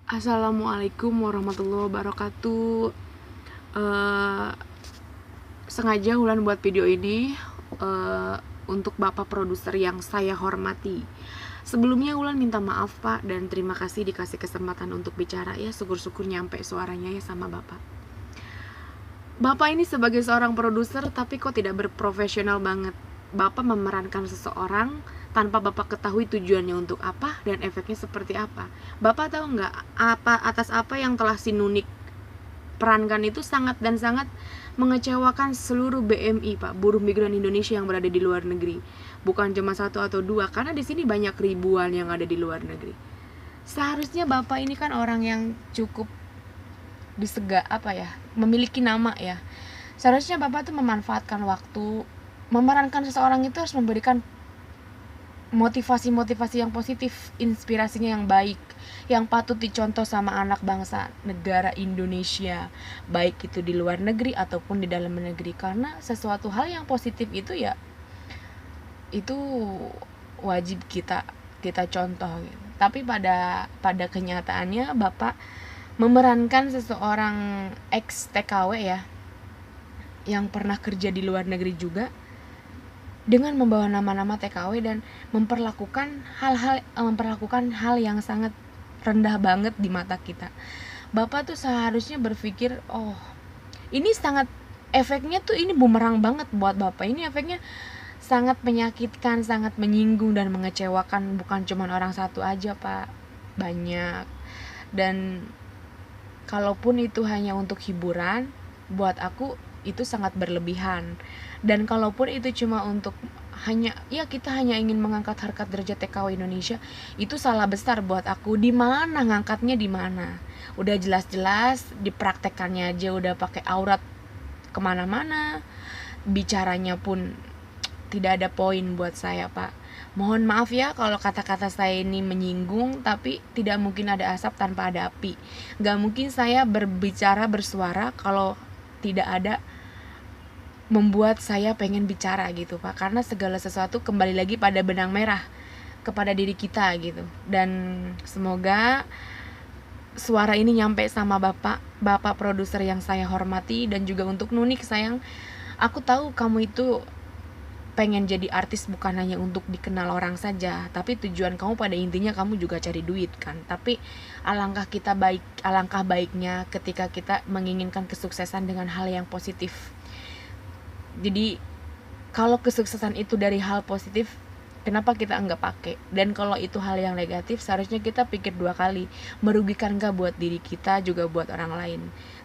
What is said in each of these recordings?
Assalamualaikum warahmatullahi wabarakatuh. Eh, Sengaja Wulan buat video ini untuk Bapak produser yang saya hormati. Sebelumnya Wulan minta maaf Pak, dan terima kasih dikasih kesempatan untuk bicara ya. Syukur-syukur nyampe suaranya ya sama Bapak. Bapak ini sebagai seorang produser tapi kok tidak berprofesional banget. Bapak memerankan seseorang tanpa Bapak ketahui tujuannya untuk apa dan efeknya seperti apa. Bapak tahu nggak atas apa yang telah si Nunik perankan itu sangat dan sangat mengecewakan seluruh BMI Pak, buruh migran Indonesia yang berada di luar negeri. Bukan cuma satu atau dua, karena di sini banyak ribuan yang ada di luar negeri. Seharusnya Bapak ini kan orang yang cukup memiliki nama ya. Seharusnya Bapak tuh memanfaatkan waktu. Memerankan seseorang itu harus memberikan motivasi-motivasi yang positif, inspirasinya yang baik, yang patut dicontoh sama anak bangsa negara Indonesia, baik itu di luar negeri ataupun di dalam negeri. Karena sesuatu hal yang positif itu ya, itu wajib kita contoh gitu. Tapi pada kenyataannya Bapak memerankan seseorang ex TKW ya, yang pernah kerja di luar negeri juga, dengan membawa nama-nama TKW dan memperlakukan hal yang sangat rendah banget di mata kita. Bapak tuh seharusnya berpikir, oh ini sangat, efeknya tuh ini bumerang banget buat Bapak. Ini efeknya sangat menyakitkan, sangat menyinggung dan mengecewakan. Bukan cuma orang satu aja Pak, banyak. Dan kalaupun itu hanya untuk hiburan, buat aku itu sangat berlebihan. Dan kalaupun itu cuma untuk kita hanya ingin mengangkat harkat derajat TKW Indonesia, itu salah besar buat aku. Di mana ngangkatnya, di mana? Udah jelas-jelas dipraktekannya aja udah pakai aurat kemana-mana, bicaranya pun tidak ada poin buat saya Pak. Mohon maaf ya kalau kata-kata saya ini menyinggung, tapi tidak mungkin ada asap tanpa ada api. Gak mungkin saya bersuara kalau tidak ada membuat saya pengen bicara gitu Pak. Karena segala sesuatu kembali lagi pada benang merah, kepada diri kita gitu. Dan semoga suara ini nyampe sama Bapak produser yang saya hormati. Dan juga untuk Nunik sayang, aku tahu kamu itu pengen jadi artis bukan hanya untuk dikenal orang saja, tapi tujuan kamu pada intinya kamu juga cari duit kan. Tapi alangkah baiknya ketika kita menginginkan kesuksesan dengan hal yang positif. Jadi kalau kesuksesan itu dari hal positif, kenapa kita enggak pakai? Dan kalau itu hal yang negatif, seharusnya kita pikir dua kali, merugikan gak buat diri kita juga buat orang lain.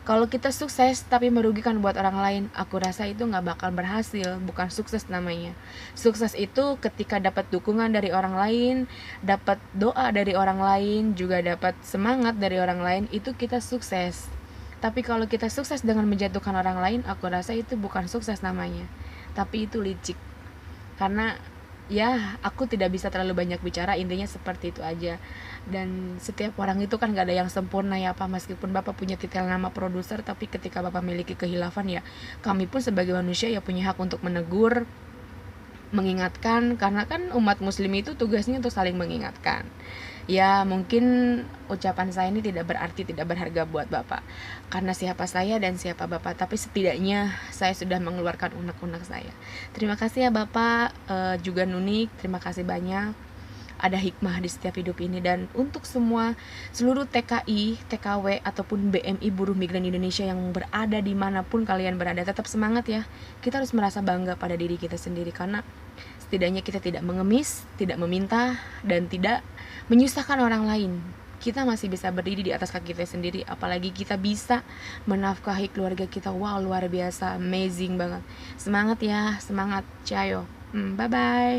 Kalau kita sukses tapi merugikan buat orang lain, aku rasa itu gak bakal berhasil, bukan sukses namanya. Sukses itu ketika dapat dukungan dari orang lain, dapat doa dari orang lain, juga dapat semangat dari orang lain, itu kita sukses. Tapi kalau kita sukses dengan menjatuhkan orang lain, aku rasa itu bukan sukses namanya, tapi itu licik. Karena ya aku tidak bisa terlalu banyak bicara, intinya seperti itu aja. Dan setiap orang itu kan gak ada yang sempurna ya Pak. Meskipun Bapak punya titel nama produser, tapi ketika Bapak memiliki kehilafan ya, kami pun sebagai manusia ya punya hak untuk menegur, mengingatkan. Karena kan umat muslim itu tugasnya untuk saling mengingatkan. Ya mungkin ucapan saya ini tidak berarti tidak berharga buat Bapak, karena siapa saya dan siapa Bapak, tapi setidaknya saya sudah mengeluarkan unek-unek saya. Terima kasih ya Bapak, juga Nunik, terima kasih banyak. Ada hikmah di setiap hidup ini. Dan untuk seluruh TKI, TKW ataupun BMI buruh migran Indonesia yang berada dimanapun kalian berada, tetap semangat ya. Kita harus merasa bangga pada diri kita sendiri, karena setidaknya kita tidak mengemis, tidak meminta, dan tidak menyusahkan orang lain. Kita masih bisa berdiri di atas kaki kita sendiri. Apalagi kita bisa menafkahi keluarga kita. Wow, luar biasa, amazing banget. Semangat ya, semangat, cayo. Bye bye.